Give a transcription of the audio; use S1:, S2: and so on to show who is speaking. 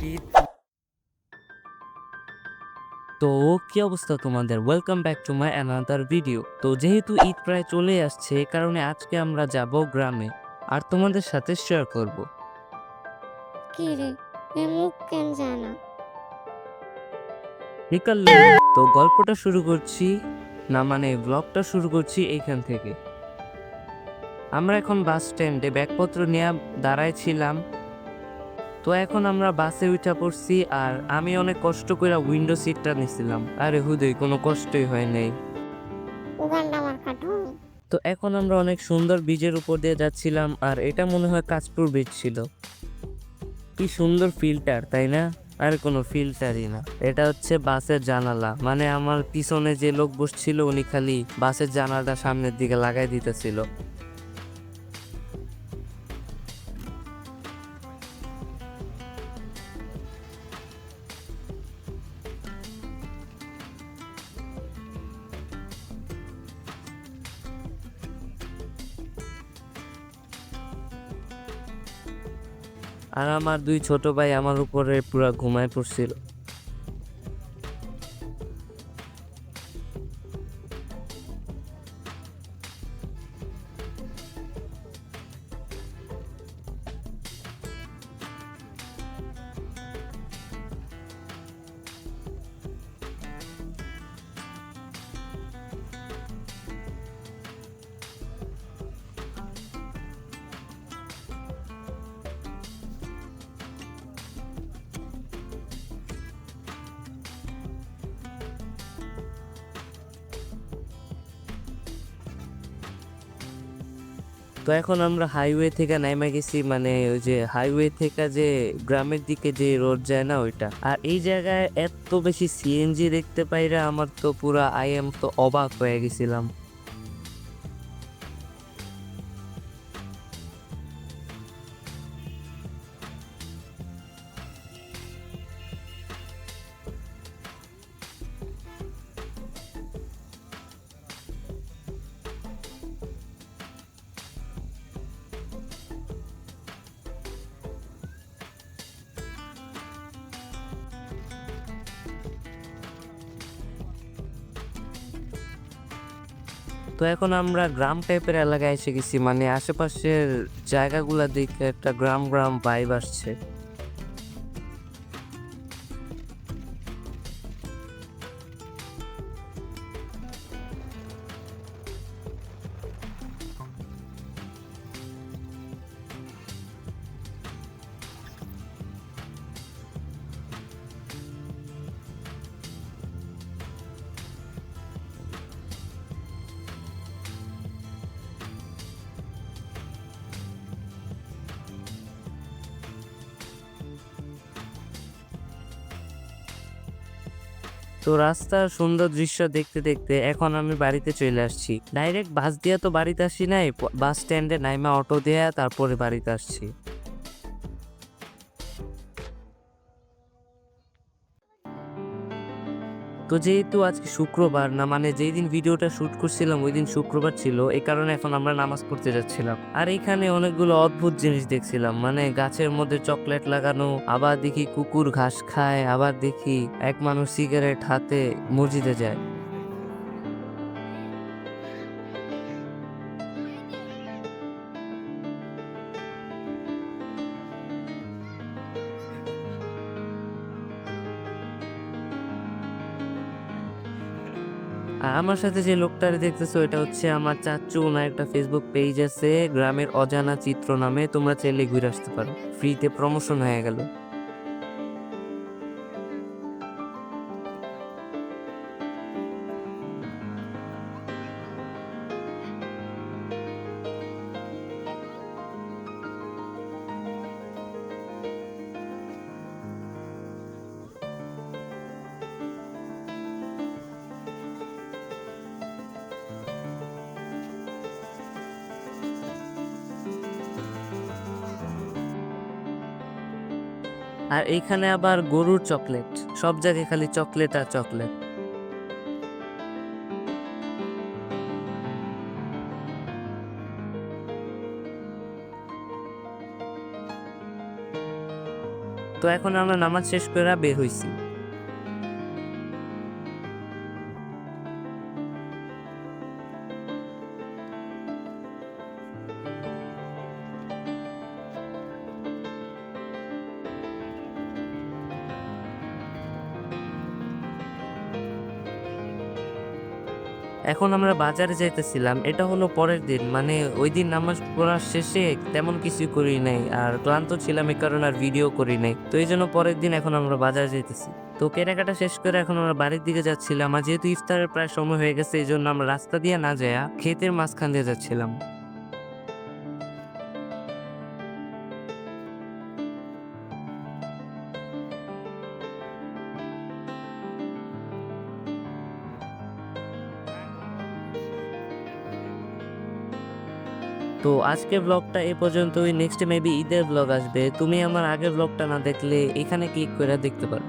S1: শীত। তো কি অবস্থা তোমাদের? Welcome back to my another video. তো যেহেতু ঈদ প্রায় চলে আসছে, এই কারণে আজকে আমরা যাব গ্রামে আর তোমাদের সাথে শেয়ার করব।
S2: কি রে, এ মুখ কেন জানা?
S1: বিকাল। তো গল্পটা শুরু করছি, না মানে ব্লগটা শুরু করছি এইখান থেকে। আমরা এখন বাস স্ট্যান্ডে ব্যাগপত্র নিয়ে দাঁড়ায় ছিলাম। তো এখন আমরা বাসে উঠা পড়ছি আর আমি অনেক কষ্ট করে উইন্ডো সিটটা নিছিলাম। আরে হুদয়, কোনো কষ্টই হয় নাই।
S2: উগান্ডা আমার কার্টুন।
S1: তো এখন আমরা অনেক সুন্দর ব্রিজের উপর দিয়ে যাচ্ছিলাম আর এটা মনে হয় কাঁচপুর ব্রিজ ছিল। কি সুন্দর ফিল্টার, তাই না? আর কোনো ফিল্টারই না, এটা হচ্ছে বাসের জানালা। মানে আমার পিছনে যে লোক বসছিল উনি খালি বাসের জানালাটা সামনের দিকে লাগাই দিতেছিল। আর আমার দুই ছোট ভাই আমার উপরে পুরা ঘুমায় পড়ছিল। তো এখন আমরা হাইওয়ে থেকে নেমে গেছি, মানে ওই যে হাইওয়ে থেকে যে গ্রামের দিকে যে রোড যায় না ওইটা। আর এই জায়গায় এত বেশি সিএনজি দেখতে পাইরা আমার তো পুরা তো অবাক হয়ে গেছিলাম। তো এখন আমরা গ্রাম টাইপের এলাকায় এসে গেছি, মানে আশেপাশের জায়গাগুলা দেখে একটা গ্রাম গ্রাম ভাইব আসছে। তো রাস্তার সুন্দর দৃশ্য দেখতে দেখতে এখন আমি বাড়িতে চলে আসছি। ডাইরেক্ট বাস দিয়ে তো বাড়িতে আসি নাই, বাস স্ট্যান্ডে নাইমা অটো দিয়ে তারপরে বাড়িতে আসছি। তো যেহেতু আজকে শুক্রবার, না মানে যেই দিন ভিডিওটা শুট করছিলাম ওই দিন শুক্রবার ছিল, এই কারণে এখন আমরা নামাজ পড়তে যাচ্ছিলাম। আর এখানে অনেকগুলো অদ্ভুত জিনিস দেখছিলাম, মানে গাছের মধ্যে চকলেট লাগানো, আবার দেখি কুকুর ঘাস খায়, আবার দেখি এক মানুষ সিগারেট হাতে মসজিদে যায়। আর আমার সাথে যে লোকটারে দেখতেছো এটা হচ্ছে আমার চাচু, ওনার একটা ফেসবুক পেজ আছে গ্রামের অজানা চিত্র নামে, তোমরা চাইলে ঘুরে আসতে পারো, ফ্রিতে প্রমোশন হয়ে গেল। আর এইখানে আবার গরুর চকলেট, সব জায়গায় খালি চকলেট আর চকলেট। তো এখন আমরা নামাজ শেষ করে বের হইছি। এখন আমরা বাজারে যাইতেছিলাম, এটা হলো পরের দিন, মানে ওই দিন নামাজ পড়ার শেষে তেমন কিছু করি নাই, আর ক্লান্ত ছিলাম এই কারণে আর ভিডিও করি নাই। তো এই জন্য পরের দিন এখন আমরা বাজারে যাইতেছি। তো কেনাকাটা শেষ করে এখন আমরা বাড়ির দিকে যাচ্ছিলাম, আর যেহেতু ইফতারের প্রায় সময় হয়ে গেছে এই জন্য আমরা রাস্তা দিয়ে না যাইয়া ক্ষেতের মাঝখান দিয়ে যাচ্ছিলাম। তো আজকের ব্লগটা এ পর্যন্তই। নেক্সট মেবি ঈদের ব্লগ আসবে। তুমি আমার আগের ব্লগটা না দেখলে এখানে ক্লিক করে দেখতে পারো।